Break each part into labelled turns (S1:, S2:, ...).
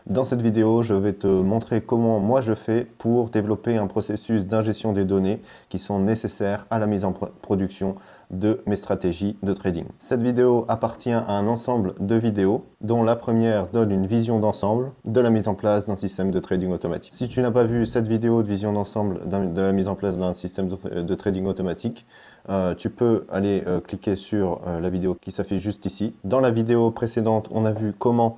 S1: Dans cette vidéo, je vais te montrer comment moi je fais pour développer un processus d'ingestion des données qui sont nécessaires à la mise en production de mes stratégies de trading. Cette vidéo appartient à un ensemble de vidéos dont la première donne une vision d'ensemble de la mise en place d'un système de trading automatique. Si tu n'as pas vu cette vidéo de vision d'ensemble de la mise en place d'un système de trading automatique, tu peux aller cliquer sur la vidéo qui s'affiche juste ici. Dans la vidéo précédente, on a vu comment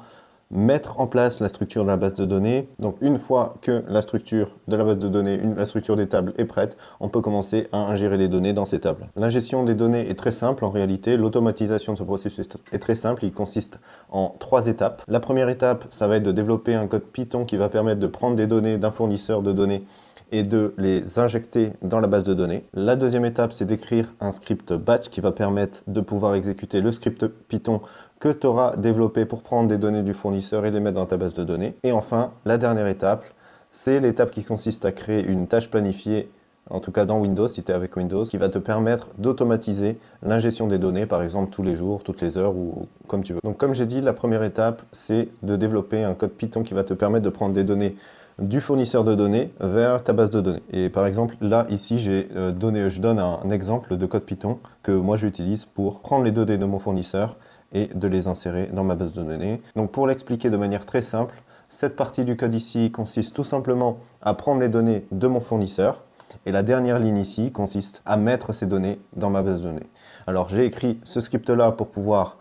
S1: mettre en place la structure de la base de données. Donc une fois que la structure de la base de données, la structure des tables est prête, on peut commencer à ingérer les données dans ces tables. L'ingestion des données est très simple en réalité. L'automatisation de ce processus est très simple. Il consiste en 3 étapes. La première étape, ça va être de développer un code Python qui va permettre de prendre des données d'un fournisseur de données et de les injecter dans la base de données. La deuxième étape, c'est d'écrire un script batch qui va permettre de pouvoir exécuter le script Python que tu auras développé pour prendre des données du fournisseur et les mettre dans ta base de données. Et enfin, la dernière étape, c'est l'étape qui consiste à créer une tâche planifiée, en tout cas dans Windows, si tu es avec Windows, qui va te permettre d'automatiser l'ingestion des données, par exemple tous les jours, toutes les heures ou comme tu veux. Donc comme j'ai dit, la première étape, c'est de développer un code Python qui va te permettre de prendre des données du fournisseur de données vers ta base de données. Et par exemple, là, ici, je donne un exemple de code Python que moi j'utilise pour prendre les données de mon fournisseur et de les insérer dans ma base de données. Donc pour l'expliquer de manière très simple, cette partie du code ici consiste tout simplement à prendre les données de mon fournisseur et la dernière ligne ici consiste à mettre ces données dans ma base de données. Alors j'ai écrit ce script là pour pouvoir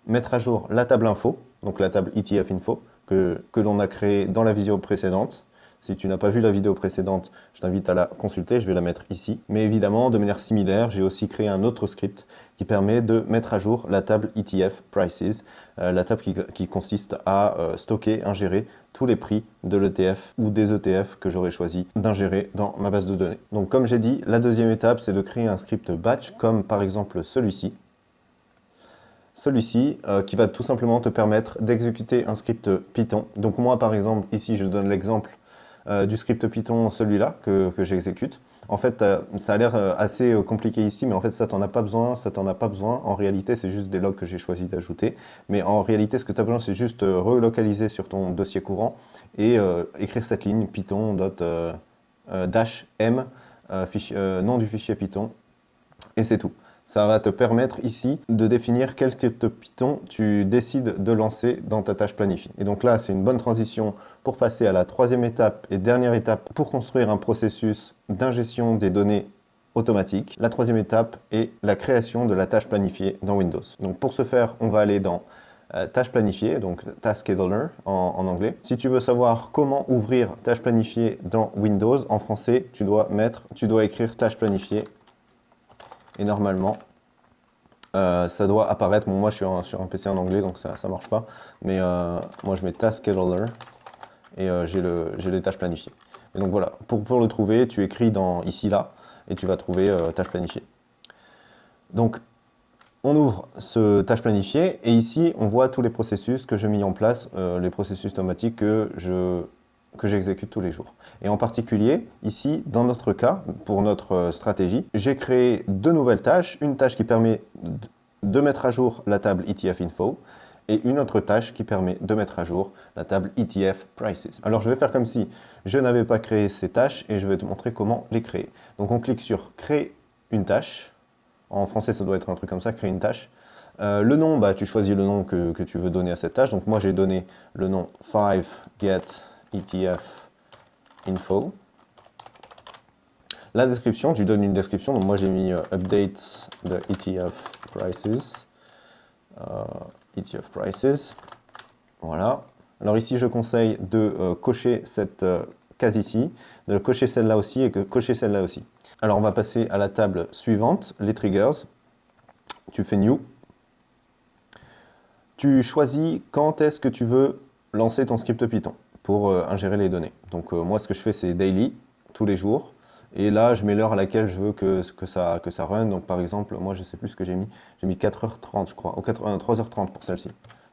S1: mettre à jour la table info, donc la table ETF info que l'on a créée dans la vidéo précédente. Si tu n'as pas vu la vidéo précédente, je t'invite à la consulter, je vais la mettre ici. Mais évidemment, de manière similaire, j'ai aussi créé un autre script qui permet de mettre à jour la table ETF Prices, la table qui consiste à stocker, ingérer tous les prix de l'ETF ou des ETF que j'aurais choisi d'ingérer dans ma base de données. Donc comme j'ai dit, la deuxième étape, c'est de créer un script batch, comme par exemple celui-ci. Celui-ci qui va tout simplement te permettre d'exécuter un script Python. Donc moi par exemple, ici je donne l'exemple du script Python, celui-là que j'exécute. En fait, ça a l'air assez compliqué ici, mais en fait, ça t'en a pas besoin, ça t'en a pas besoin. En réalité, c'est juste des logs que j'ai choisi d'ajouter. Mais en réalité, ce que tu as besoin, c'est juste relocaliser sur ton dossier courant et écrire cette ligne python.-m, nom du fichier Python, et c'est tout. Ça va te permettre ici de définir quel script Python tu décides de lancer dans ta tâche planifiée. Et donc là, c'est une bonne transition pour passer à la troisième étape et dernière étape pour construire un processus d'ingestion des données automatique. La troisième étape est la création de la tâche planifiée dans Windows. Donc pour ce faire, on va aller dans tâche planifiée, donc Task Scheduler en anglais. Si tu veux savoir comment ouvrir tâche planifiée dans Windows, en français, tu dois écrire tâche planifiée. Et normalement, ça doit apparaître. Bon, moi, je suis sur un PC en anglais, donc ça ne marche pas. Mais moi, je mets Task Scheduler et j'ai les tâches planifiées. Et donc voilà, pour le trouver, tu écris ici, là, et tu vas trouver tâches planifiées. Donc, on ouvre ce tâche planifiée, et ici, on voit tous les processus que j'ai mis en place, les processus automatiques que j'exécute tous les jours. Et en particulier, ici, dans notre cas, pour notre stratégie, j'ai créé 2 nouvelles tâches. Une tâche qui permet de mettre à jour la table ETF Info et une autre tâche qui permet de mettre à jour la table ETF Prices. Alors je vais faire comme si je n'avais pas créé ces tâches et je vais te montrer comment les créer. Donc on clique sur Créer une tâche. En français, ça doit être un truc comme ça, Créer une tâche. Le nom, tu choisis le nom que tu veux donner à cette tâche. Donc moi, j'ai donné le nom 5 get ETF info. La description, tu donnes une description. Donc moi, j'ai mis update de ETF prices. ETF prices. Voilà. Alors ici, je conseille de cocher cette case ici, de cocher celle-là aussi et de cocher celle-là aussi. Alors on va passer à la table suivante, les triggers. Tu fais New. Tu choisis quand est-ce que tu veux lancer ton script Python pour ingérer les données. Donc moi, ce que je fais, c'est daily, tous les jours. Et là, je mets l'heure à laquelle je veux que ça run. Donc par exemple, moi, je ne sais plus ce que j'ai mis. J'ai mis 4h30, je crois, ou 3h30 pour celle-ci.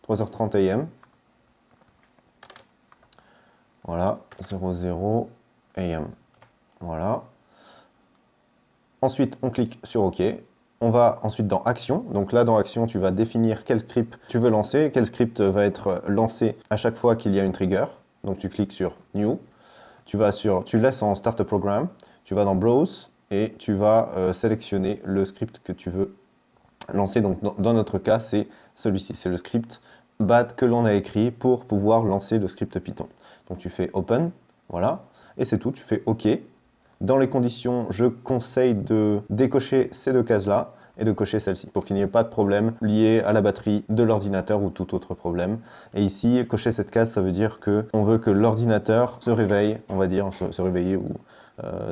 S1: 3h30 AM. Voilà, 00 AM. Voilà. Ensuite, on clique sur OK. On va ensuite dans Action. Donc là, dans Action, tu vas définir quel script tu veux lancer, quel script va être lancé à chaque fois qu'il y a une trigger. Donc tu cliques sur New, tu laisses en Start a Program, tu vas dans Browse et tu vas sélectionner le script que tu veux lancer. Donc dans notre cas, c'est celui-ci, c'est le script BAT que l'on a écrit pour pouvoir lancer le script Python. Donc tu fais Open, voilà, et c'est tout, tu fais OK. Dans les conditions, je conseille de décocher ces deux cases-là et de cocher celle-ci pour qu'il n'y ait pas de problème lié à la batterie de l'ordinateur ou tout autre problème. Et ici, cocher cette case, ça veut dire qu'on veut que l'ordinateur se réveille, on va dire, se réveiller ou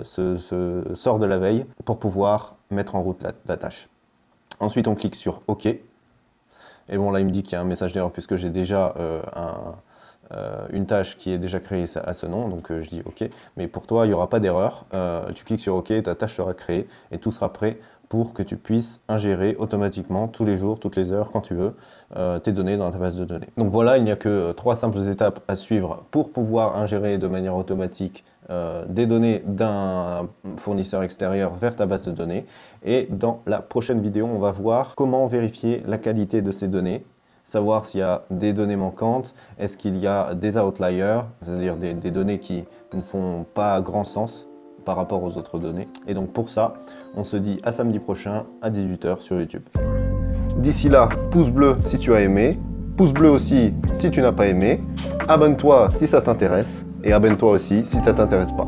S1: se sort de la veille pour pouvoir mettre en route la tâche. Ensuite, on clique sur OK. Et bon, là, il me dit qu'il y a un message d'erreur puisque j'ai déjà une tâche qui est déjà créée à ce nom, donc je dis OK. Mais pour toi, il n'y aura pas d'erreur. Tu cliques sur OK, ta tâche sera créée et tout sera prêt pour que tu puisses ingérer automatiquement tous les jours, toutes les heures, quand tu veux, tes données dans ta base de données. Donc voilà, il n'y a que 3 simples étapes à suivre pour pouvoir ingérer de manière automatique des données d'un fournisseur extérieur vers ta base de données. Et dans la prochaine vidéo, on va voir comment vérifier la qualité de ces données, savoir s'il y a des données manquantes, est-ce qu'il y a des outliers, c'est-à-dire des données qui ne font pas grand sens par rapport aux autres données. Et donc pour ça, on se dit à samedi prochain à 18 h sur YouTube. D'ici là, pouce bleu si tu as aimé, pouce bleu aussi si tu n'as pas aimé, abonne-toi si ça t'intéresse et abonne-toi aussi si ça t'intéresse pas.